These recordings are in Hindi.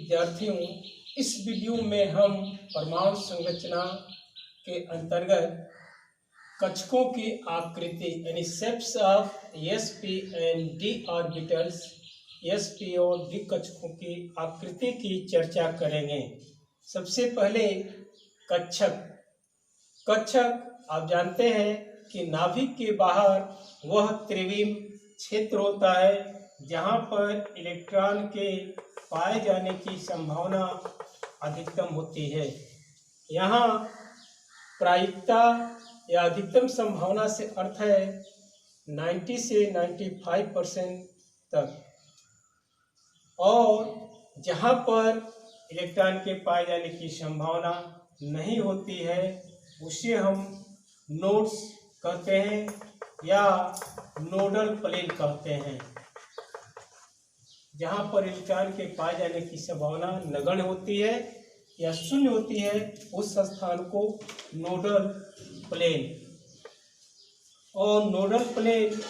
विद्यार्थियों, इस वीडियो में हम परमाणु संरचना के अंतर्गत कक्षकों की आकृति यानी shapes of sp and d orbitals, sp और d कक्षकों की आकृति की चर्चा करेंगे। सबसे पहले कक्षक। कक्षक आप जानते हैं कि नाभिक के बाहर वह त्रिविम क्षेत्र होता है जहां पर इलेक्ट्रॉन के पाए जाने की संभावना अधिकतम होती है। यहाँ प्रायिकता या अधिकतम संभावना से अर्थ है 90 से 95% तक, और जहाँ पर इलेक्ट्रॉन के पाए जाने की संभावना नहीं होती है उसे हम नोड्स कहते हैं या नोडल प्लेन कहते हैं। जहाँ पर इलेक्ट्रॉन के पाए जाने की संभावना नगण्य होती है या शून्य होती है उस स्थान को नोडल प्लेन। और नोडल प्लेन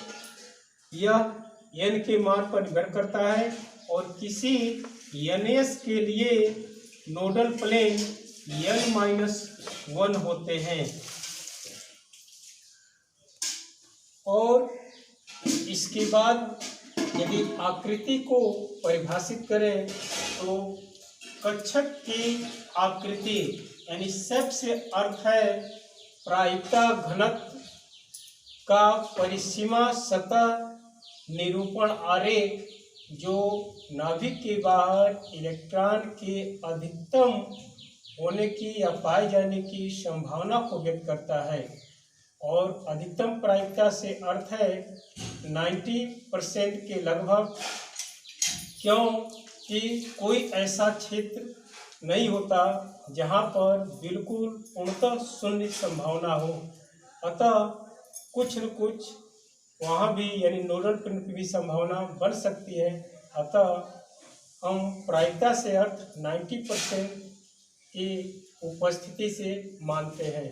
यह n के मान पर निर्भर करता है और किसी ns के लिए नोडल प्लेन n-1 होते हैं। और इसके बाद यदि आकृति को परिभाषित करें तो कक्षक की आकृति यानी शेप से अर्थ है प्रायिकता घनत्व का परिसीमा सतह निरूपण आरेख जो नाभिक के बाहर इलेक्ट्रॉन के अधिकतम होने की या पाए जाने की संभावना को व्यक्त करता है। और अधिकतम प्रायिकता से अर्थ है 90% के लगभग, क्योंकि कोई ऐसा क्षेत्र नहीं होता जहां पर बिल्कुल पूर्णतः शून्य संभावना हो। अतः कुछ न कुछ वहाँ भी यानी नोडल प्लेन की भी संभावना बन सकती है। अतः हम प्रायिकता से अर्थ 90% की उपस्थिति से मानते हैं।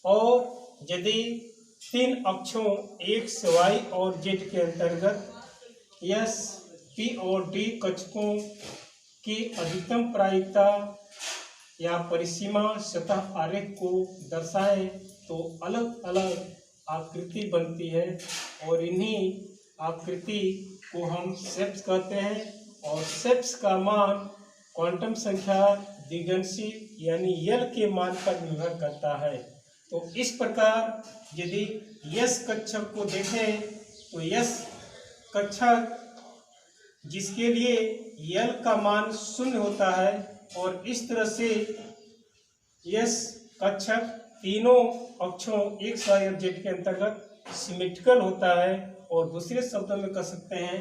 और यदि तीन अक्षों x, y और z के अंतर्गत s, p और d कक्षकों की अधिकतम प्रायिकता या परिसीमा सतह आरेख को दर्शाए तो अलग अलग आकृति बनती है और इन्हीं आकृति को हम शेप्स कहते हैं। और शेप्स का मान क्वांटम संख्या द्विगंशी यानी L के मान पर निर्भर करता है। तो इस प्रकार यदि S कक्षक को देखें तो S कक्षक जिसके लिए L का मान शून्य होता है और इस तरह से S कक्षक तीनों अक्षों x, y और z के अंतर्गत सिमेट्रिकल होता है। और दूसरे शब्दों में कह सकते हैं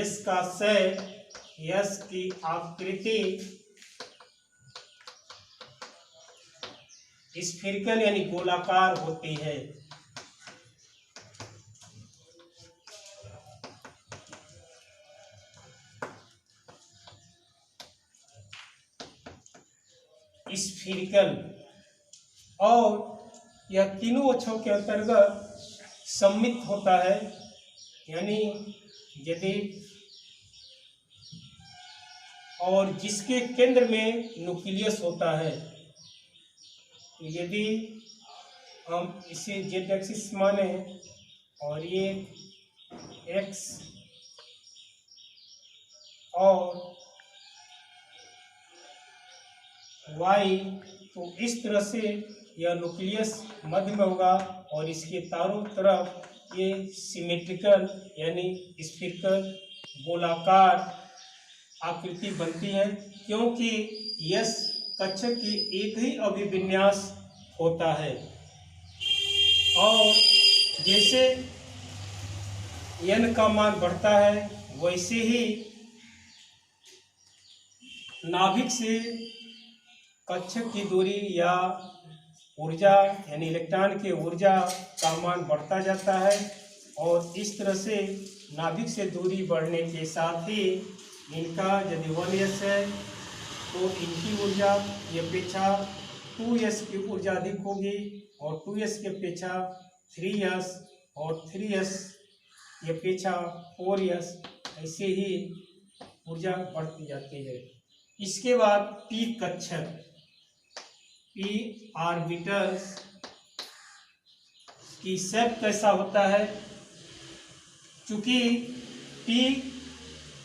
S का शेप, S की आकृति स्फीरिकल यानी गोलाकार होती है। स्फीरिकल, और यह तीनों अक्षों के अंतर्गत सम्मित होता है यानी यदि और जिसके केंद्र में न्यूक्लियस होता है। यदि हम इसे जेड एक्सिस माने और ये एक्स और वाई, तो इस तरह से यह न्यूक्लियस मध्य में होगा और इसके चारों तरफ ये सिमेट्रिकल यानी स्फीरिकल गोलाकार आकृति बनती है, क्योंकि यस कक्षक की एक ही अभिविन्यास होता है। और जैसे n का मान बढ़ता है वैसे ही नाभिक से कक्षक की दूरी या ऊर्जा यानी इलेक्ट्रॉन की ऊर्जा का मान बढ़ता जाता है। और इस तरह से नाभिक से दूरी बढ़ने के साथ ही इनका यदि 1s है तो इनकी ऊर्जा की अपेक्षा 2s की ऊर्जा अधिक होगी और 2s की अपेक्षा 3s और 3s की अपेक्षा 4s, ऐसे ही ऊर्जा बढ़ती जाती है। इसके बाद पी कक्षक, पी ऑर्बिटल्स की शेप कैसा होता है। चूंकि पी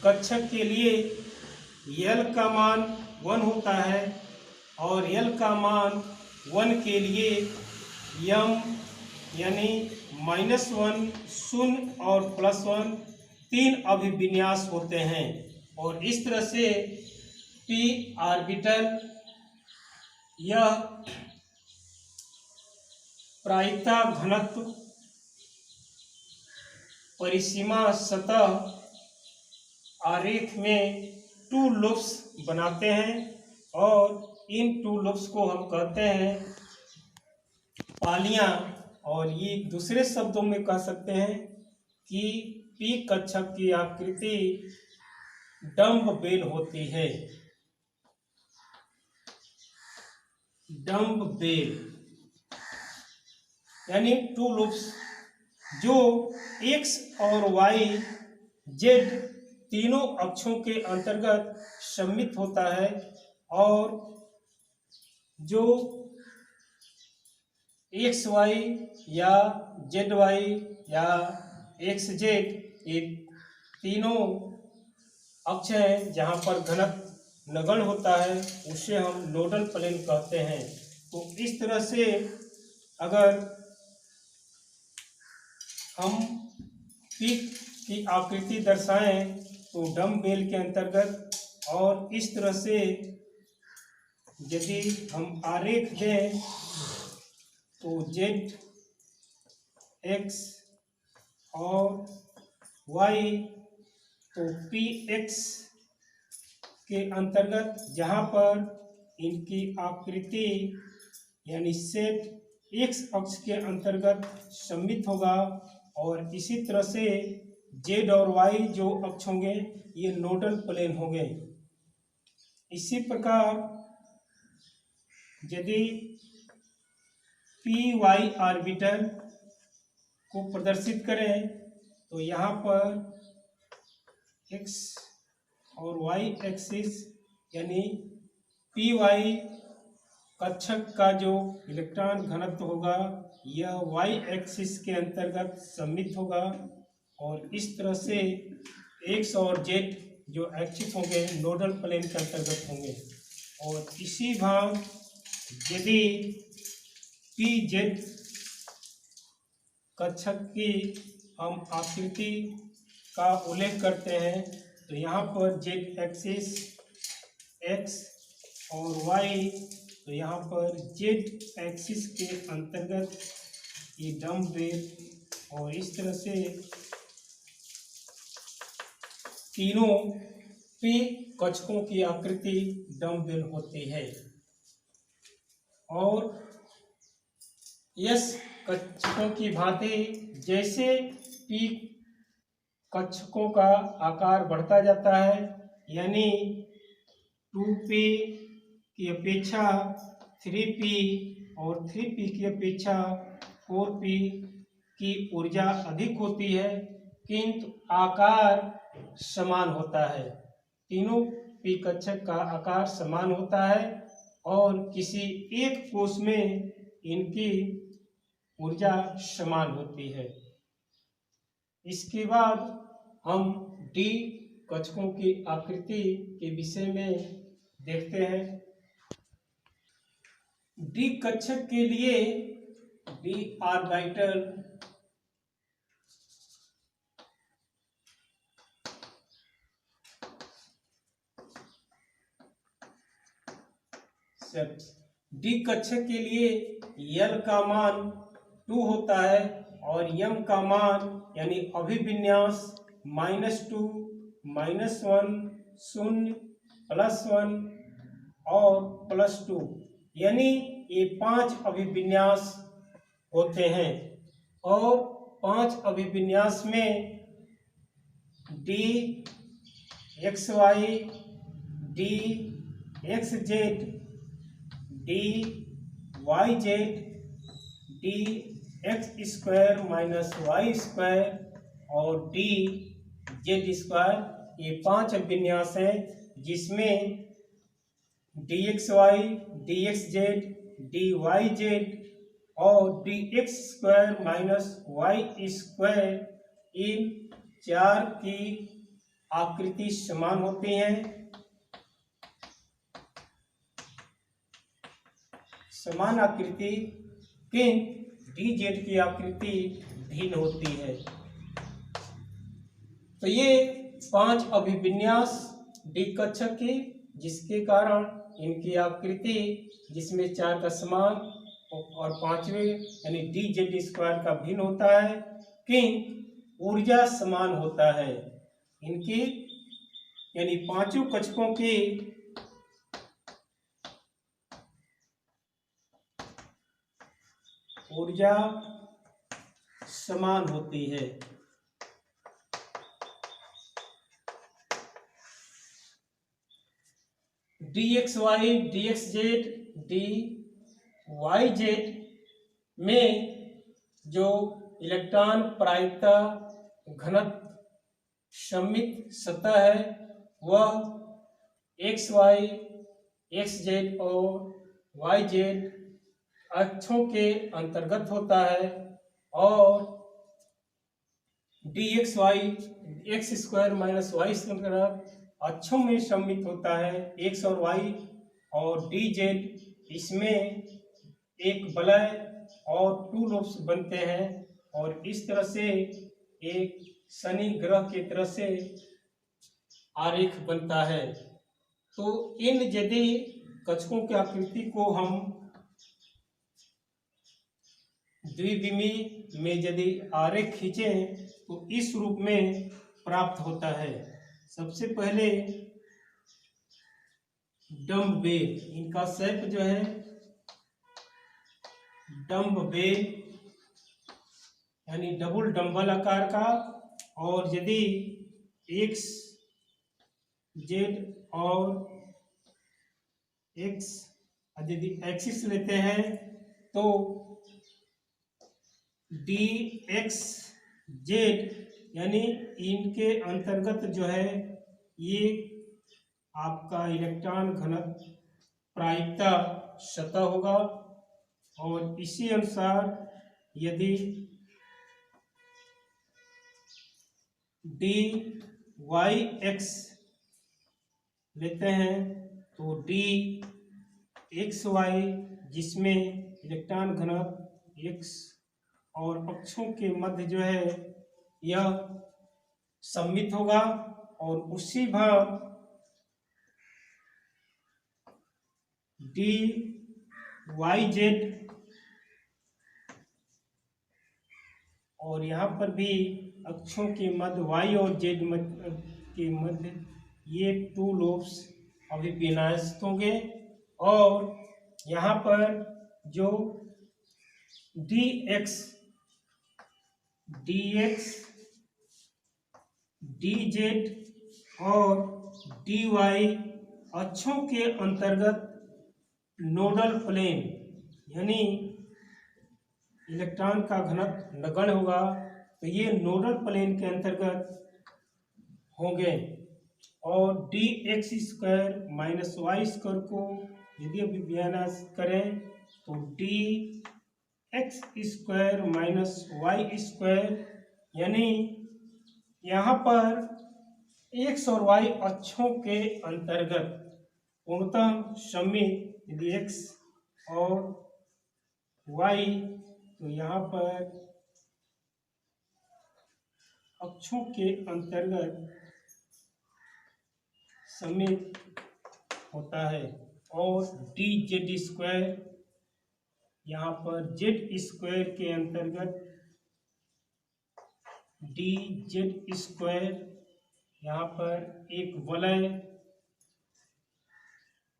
कक्षक के लिए यल का मान 1 होता है और यल का मान 1 के लिए यम यानी -1, 0 और +1 3 अभिविन्यास होते हैं। और इस तरह से पी ऑर्बिटल यह प्रायिकता घनत्व परिसीमा सतह आरेख में 2 लूप्स बनाते हैं और इन 2 लूप्स को हम कहते हैं पालियां। और ये दूसरे शब्दों में कह सकते हैं कि पी कक्षक की आकृति डम्ब बेल होती है। डम्ब बेल यानी 2 लूप्स जो x और y z तीनों अक्षों के अंतर्गत सम्मित होता है और जो एक्स वाई या जेड वाई या एक्स जेड ये तीनों अक्ष हैं जहाँ पर घनत्व नगण्य होता है, उसे हम नोडल प्लेन कहते हैं। तो इस तरह से अगर हम पी की आकृति दर्शाएं तो डम्ब बेल के अंतर्गत, और इस तरह से यदि हम आरेख दें तो जेड एक्स और वाई तो पी एक्स के अंतर्गत जहाँ पर इनकी आकृति यानी सेट एक्स अक्ष के अंतर्गत सम्मित होगा। और इसी तरह से जेड और वाई जो अक्ष होंगे ये नोडल प्लेन होंगे। इसी प्रकार यदि पी वाई ऑर्बिटल को प्रदर्शित करें तो यहाँ पर एक्स और वाई एक्सिस यानी पी वाई कक्षक का जो इलेक्ट्रॉन घनत्व होगा यह वाई एक्सिस के अंतर्गत सम्मित होगा। और इस तरह से एक्स और जेड जो ऐच्छिक होंगे नोडल प्लेन के अंतर्गत होंगे। और इसी भाग यदि पी जेड कक्षक की हम आकृति का उल्लेख करते हैं तो यहाँ पर जेड एक्सिस एक्स और वाई तो यहाँ पर जेड एक्सिस के अंतर्गत ये डम्ब बेल, और इस तरह से तीनों पी कक्षकों की आकृति डम्ब बेल होती है। और यस कक्षकों की भांति जैसे पी कक्षकों का आकार बढ़ता जाता है यानी 2p की अपेक्षा 3p और 3p की अपेक्षा 4p की ऊर्जा अधिक होती है, किंतु आकार समान होता है। तीनों पी कक्षक का आकार समान होता है और किसी एक कोश में इनकी ऊर्जा समान होती है। इसके बाद हम डी कक्षकों की आकृति के विषय में देखते हैं। डी कक्षक के लिए डी ऑर्बिटल डी कक्षक के लिए यल का मान 2 होता है और यम का मान यानी अभिविन्यास -2, -1, 0, +1 और +2 यानी ये 5 अभिविन्यास होते हैं। और 5 अभिविन्यास में d x Y, D x Z, D Y z, d x square -y square और डी जेड स्क्वायर, ये 5 अभिविन्यास हैं जिसमें d x Y, D x Z, D Y z और D x square minus Y square, इन चार की आकृति समान होती है। समान आकृति किंतु डी जेड की आकृति भिन्न होती है। तो ये 5 अभिविन्यास डी कक्षक की, जिसके कारण इनकी आकृति, जिसमें 4 का समान और 5वें यानी डी जेड स्क्वायर का भिन्न होता है, किंतु ऊर्जा समान होता है। इनकी यानी 5 कक्षकों की ऊर्जा समान होती है। D x Y, D x Z, D Y Z में जो इलेक्ट्रॉन प्रायिकता घनत्व सममित सतह है वह एक्स वाई, एक्स जेड और वाई जेड अक्षों के अंतर्गत होता है, और D x Y X square minus Y square अक्षों में सम्मिलित होता है, एक्स और वाई, और डी जेड इसमें एक वलय और 2 लोब्स बनते हैं, और इस तरह से एक शनि ग्रह की तरह से आरेख बनता है। तो इन यदि कक्षकों की आकृति को हम द्विविमीय में यदि आरेख खींचें तो इस रूप में प्राप्त होता है। सबसे पहले डम्बबेल, इनका शेप जो है डम्बबेल यानी डबल डंबल आकार का, और यदि एक्स जेड और एक्स यदि एक्सिस लेते हैं तो डी एक्स जेड यानी इनके अंतर्गत जो है ये आपका इलेक्ट्रॉन घनत्व प्रायिकता सतह होगा, और इसी अनुसार यदि डी वाई एक्स लेते हैं तो डी एक्स वाई, जिसमें इलेक्ट्रॉन घनत्व एक्स और अक्षों के मध्य जो है यह सम्मिलित होगा, और उसी भाग डी वाई जेड, और यहाँ पर भी अक्षों के मध्य वाई और जेड के मध्य ये 2 लोब्स अभिविन्यस्त होंगे, और यहाँ पर जो D x, D x, D Z और डी वाई अक्षों के अंतर्गत नोडल प्लेन यानी इलेक्ट्रॉन का घनत्व नगण्य होगा, तो ये नोडल प्लेन के अंतर्गत होंगे, और D x square minus Y square को यदि अभिविन्यास करें तो D x square minus Y square, यानी यहाँ पर एक्स और वाई अक्षों के अंतर्गत पूर्णतः सम्मिलित यदि एक्स और वाई, तो यहाँ पर अक्षों के अंतर्गत सम्मिलित होता है, और डी जेड स्क्वायर यहाँ पर जेड स्क्वायर के अंतर्गत डी जेड स्क्वायर, यहाँ पर एक वलय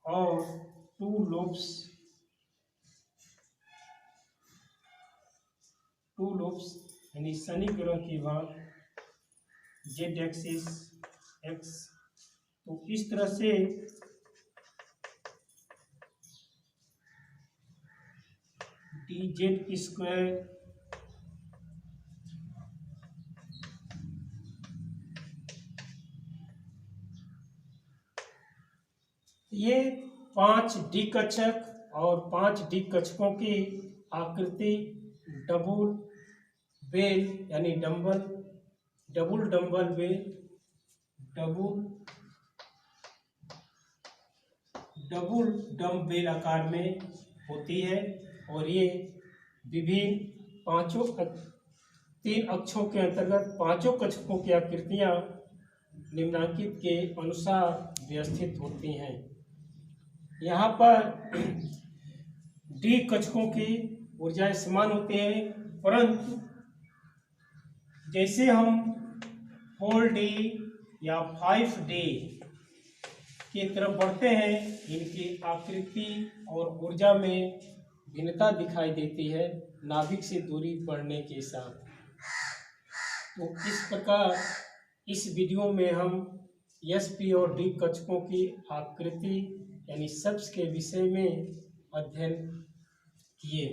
और 2 लोब्स यानी शनि ग्रह की भाग जेड एक्सिस एक्स, तो इस तरह से डी जेड स्क्वायर ये 5 डी कक्षक और 5 डी कक्षकों की आकृति डबल बेल यानी डबल डम्बल बेल, डबल डम बेल आकार में होती है। और ये विभिन्न 3 अक्षों के अंतर्गत 5 कक्षकों की आकृतियां निम्नांकित के अनुसार व्यवस्थित होती हैं। यहाँ पर डी कक्षकों की ऊर्जाएं समान होती हैं, परंतु जैसे हम 4D या 5D की तरफ बढ़ते हैं, इनकी आकृति और ऊर्जा में भिन्नता दिखाई देती है नाभिक से दूरी बढ़ने के साथ। तो इस प्रकार इस वीडियो में हम एसपी और डी कक्षकों की आकृति यानी शब्द के विषय में अध्ययन किए।